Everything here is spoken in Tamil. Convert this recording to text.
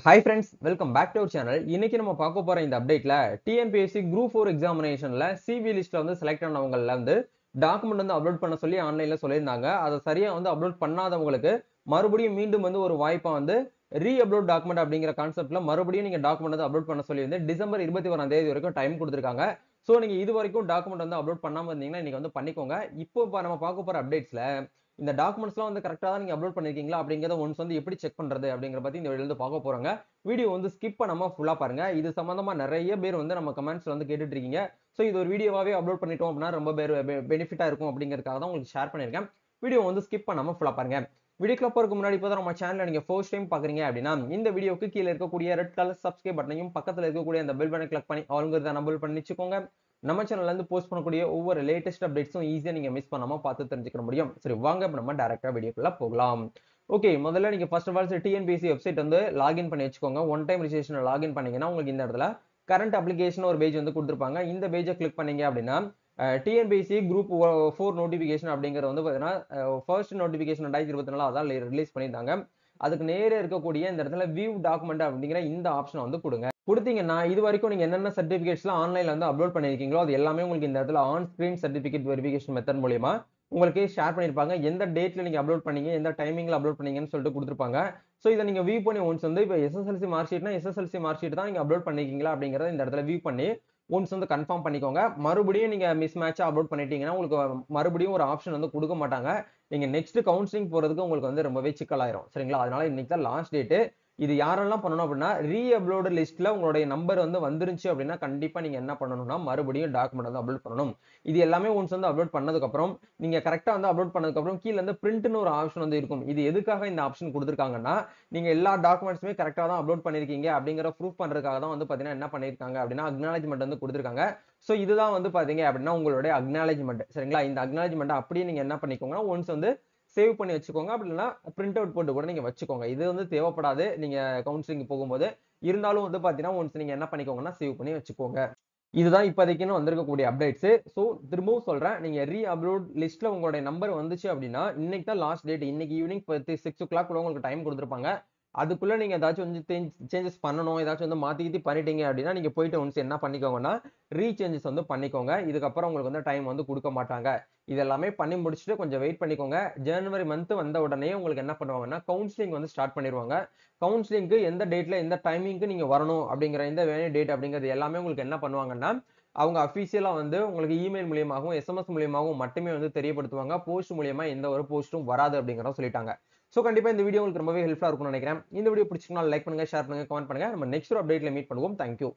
Hi friends, welcome back to our channel. இன்னைக்கு நம்ம பார்க்க போற இந்த அப்டேட்ல TNPSC Group 4 எக்ஸாமினேஷன்ல CV லிஸ்ட்ல வந்து செலக்ட் ஆனவங்கல வந்து டாக்குமெண்ட் வந்து அப்லோட் பண்ண சொல்லி ஆன்லைன்ல சொல்லியிருந்தாங்க. அதை சரியா வந்து அப்லோட் பண்ணாதவங்களுக்கு மறுபடியும் மீண்டும் வந்து ஒரு வாய்ப்பா வந்து அப்லோட் டாக்குமெண்ட் அப்படிங்கிற கான்செப்ட்ல மறுபடியும் நீங்க டாக்குமெண்ட் வந்து அப்லோட் பண்ண சொல்லி வந்து டிசம்பர் 21ஆம் தேதி வரைக்கும் டைம் கொடுத்திருக்காங்க. சோ நீங்க இது வரைக்கும் டாக்குமெண்ட் வந்து அப்லோட் பண்ணாம இருந்தீங்கன்னா இன்னைக்கு வந்து பண்ணிக்கோங்க. இப்போ நம்ம பார்க்க போற அப்டேட்ஸ்ல இந்த டாக்குமெண்ட்ஸ்லாம் வந்து கரெக்ட்டா தான் நீங்க அப்லோட் பண்ணிருக்கீங்களா அப்படிங்கறத ஒன்ஸ் வந்து எப்படி செக் பண்றது அப்படிங்கற பத்தி இந்த வீடியோல இருந்து பார்க்க போறோங்க. வீடியோ வந்து ஸ்கிப் பண்ணாம ஃபுல்லா பாருங்க. இது சம்பந்தமா நிறைய பேர் வந்து நம்ம கமெண்ட்ஸ்ல வந்து கேட்டுட்டு இருக்கீங்க. சோ இது ஒரு வீடியோவாவே அப்லோட் பண்ணிட்டோம் அப்படின்னா ரொம்ப பெனிஃபிட்டா இருக்கும் அப்படிங்கறதுக்காக தான் உங்களுக்கு ஷேர் பண்ணிருக்கேன். வீடியோ வந்து ஸ்கிப் பண்ணாம ஃபுல்லா பாருங்க. வீடியோக்குள்ள போறதுக்கு முன்னாடி இப்பதான் நம்ம சேனலை நீங்க ஃபர்ஸ்ட் டைம் பாக்குறீங்க அப்படின்னா இந்த வீடியோக்கு கீழே இருக்கக்கூடிய ரெட் கலர் சப்ஸ்கிரைப் பட்டனையும் பக்கத்துல இருக்கக்கூடிய அந்த பெல் பட்டனை கிளிக் பண்ணி ஆளுங்கிறத நம்பல் பண்ணி வச்சுக்கோங்க. நம்ம சேனல்ல இருந்து போஸ்ட் பண்ணக்கூடிய ஒவ்வொரு லேட்டஸ்ட் அப்டேட்ஸும் ஈஸியா நீங்க மிஸ் பண்ணாம பார்த்து தெரிஞ்சுக்க முடியும். சரி வாங்க இப்ப நம்ம டைரக்டா வீடியோக்குள்ள போகலாம். ஓகே, முதல்ல நீங்க first of all TNPSC website வந்து லாகின் பண்ணி வச்சுக்கோங்க. ஒன் டைம் ரிஜிஸ்ட்ரேஷன் லாகின் பண்ணீங்கன்னா உங்களுக்கு இந்த இடத்துல கரண்ட் அப்ளிகேஷன் ஒரு பேஜ் வந்து கொடுத்துருப்பாங்க. இந்த பேஜை கிளிக் பண்ணீங்க அப்படின்னா டிஎன்பிஎஸ்சி குரூப் 4 நோட்டிபிகேஷன் அப்படிங்கிறது வந்து பாத்தீங்கன்னா ஃபர்ஸ்ட் நோட்டிபிகேஷன் 2024 அதான் ரிலீஸ் பண்ணியிருந்தாங்க. அதுக்கு நேரே இருக்கக்கூடிய இந்த இடத்துல வியூ டாக்குமெண்ட் அப்படிங்கிற இந்த ஆப்ஷனை வந்து கொடுங்க. கொடுத்தீங்கன்னா இது வரைக்கும் நீங்க என்னென்ன சர்டிபிகேட்ஸ்லாம் ஆன்லைன்ல வந்து அப்லோட் பண்ணிருக்கீங்களோ அது எல்லாமே உங்களுக்கு இந்த இடத்துல on screen certificate verification method மூலியமா உங்களுக்கு ஷேர் பண்ணிருப்பாங்க. எந்த டேட்ல நீங்க அப்லோட் பண்ணீங்க, எந்த டைமிங்ல அப்லோட் பண்ணீங்கன்னு சொல்லிட்டு கொடுத்துருப்பாங்க. சோ இதை நீங்க வியூ பண்ணி ஒன்ஸ் வந்து இப்போ எஸ்எஸ்எல்சி மார்க் ஷீட்னா எஸ்எஸ்எல்சி மார்க் ஷீட் தான் நீங்க அப்லோட் பண்ணிருக்கீங்களா அப்படிங்கறத இந்த இடத்துல வியூ பண்ணி ஒன்ஸ் வந்து கன்ஃபார்ம் பண்ணிக்கோங்க. மறுபடியும் நீங்க மிஸ் மேட்சா அப்லோட் பண்ணிட்டீங்கன்னா உங்களுக்கு மறுபடியும் ஒரு ஆப்ஷன் வந்து கொடுக்க மாட்டாங்க. நீங்க நெக்ஸ்ட் கவுன்சிலிங் போறதுக்கு உங்களுக்கு வந்து ரொம்பவே சிக்கலாயிரும். சரிங்களா? அதனால இன்னைக்கு தான் லாஸ்ட் டேட். இது யாரெல்லாம் பண்ணணும் அப்படின்னா அப்லோட் லிஸ்ட்ல உங்களுடைய நம்பர் வந்து வந்துருச்சு அப்படின்னா கண்டிப்பா நீங்க என்ன பண்ணணும்னா மறுபடியும் டாக்குமெண்ட் வந்து அப்லோட் பண்ணணும். இது எல்லாமே ஒன்ஸ் வந்து அப்லோட் பண்ணதுக்கு அப்புறம் நீங்க கரெக்டா வந்து அப்லோட் பண்ணதுக்கு அப்புறம் கீழ இருந்து பிரிண்ட்னு ஒரு ஆப்ஷன் வந்து இருக்கும். இது எதுக்காக இந்த ஆப்ஷன் கொடுத்திருக்காங்கன்னா நீங்க எல்லா டாக்குமெண்ட்ஸுமே கரெக்டா தான் அப்லோட் பண்ணிருக்கீங்க அப்படிங்கிற ப்ரூஃப் பண்றதுக்காக தான் வந்து பாத்தீங்கன்னா என்ன பண்ணிருக்காங்க அப்படின்னா அக்னாலஜ்மெண்ட் வந்து கொடுத்திருக்காங்க. சோ இதுதான் வந்து பாத்தீங்க அப்படின்னா உங்களுடைய அக்னாலஜ்மெண்ட். சரிங்களா? இந்த அக்னாலஜ்மெண்ட் அப்படியே நீங்க என்ன பண்ணிக்கோங்கன்னா ஒன்ஸ் வந்து சேவ் பண்ணி வச்சுக்கோங்க. அப்படி இல்லைன்னா பிரிண்ட் அவுட் போட்டு கூட நீங்க வச்சுக்கோங்க. இது வந்து தேவைப்படாது நீங்க கவுன்சிலிங் போகும்போது. இருந்தாலும் வந்து பாத்தீங்கன்னா ஒன்ஸ் நீங்க என்ன பண்ணிக்கோங்கன்னா சேவ் பண்ணி வச்சுக்கோங்க. இதுதான் இப்போதைக்குன்னு வந்திருக்கக்கூடிய அப்டேட்ஸ். சோ திரும்பவும் சொல்றேன், நீங்க அப்லோட் லிஸ்ட்ல உங்களுடைய நம்பர் வந்துச்சு அப்படின்னா இன்னைக்கு தான் லாஸ்ட் டேட். இன்னைக்கு ஈவினிங் 6:00 கூட உங்களுக்கு டைம் கொடுத்திருப்பாங்க. அதுக்குள்ள நீங்க ஏதாச்சும் வந்து சேஞ்சஸ் பண்ணணும், ஏதாச்சும் வந்து மாத்தி கீத்தி பண்ணிட்டீங்க அப்படின்னா நீங்க போயிட்டு ஒன்ஸ் என்ன பண்ணிக்கோங்கன்னா சேஞ்சஸ் வந்து பண்ணிக்கோங்க. இதுக்கப்புறம் உங்களுக்கு வந்து டைம் வந்து கொடுக்க மாட்டாங்க. இது எல்லாமே பண்ணி முடிச்சுட்டு கொஞ்சம் வெயிட் பண்ணிக்கோங்க. ஜனவரி மந்த் வந்த உடனே உங்களுக்கு என்ன பண்ணுவாங்கன்னா கவுன்சிலிங் வந்து ஸ்டார்ட் பண்ணிடுவாங்க. கவுன்சிலிங்க்கு எந்த டேட்ல எந்த டைமிங்க்கு நீங்க வரணும் அப்படிங்கிற எந்த வேலை டேட் அப்படிங்கிறது எல்லாமே உங்களுக்கு என்ன பண்ணுவாங்கன்னா அவங்க அபிஷியலா வந்து உங்களுக்கு இமெயில் மூலியமாகவும் எஸ்எம்எஸ் மூலியமாகவும் மட்டுமே வந்து தெரியப்படுத்துவாங்க. போஸ்ட் மூலியமா எந்த ஒரு போஸ்ட்டும் வராது அப்படிங்கறத சொல்லிட்டாங்க. சோ கண்டிப்பா இந்த வீடியோ உங்களுக்கு ரொம்பவே ஹெல்ப்ஃபுல்லா இருக்கும்னு நினைக்கிறேன். இந்த வீடியோ பிடிச்சிருந்தா லைக் பண்ணுங்க, ஷேர் பண்ணுங்க, கமெண்ட் பண்ணுங்க. நம்ம நெக்ஸ்ட் ஒரு அப்டேட்ல மீட் பண்ணுவோம். தேங்க்யூ.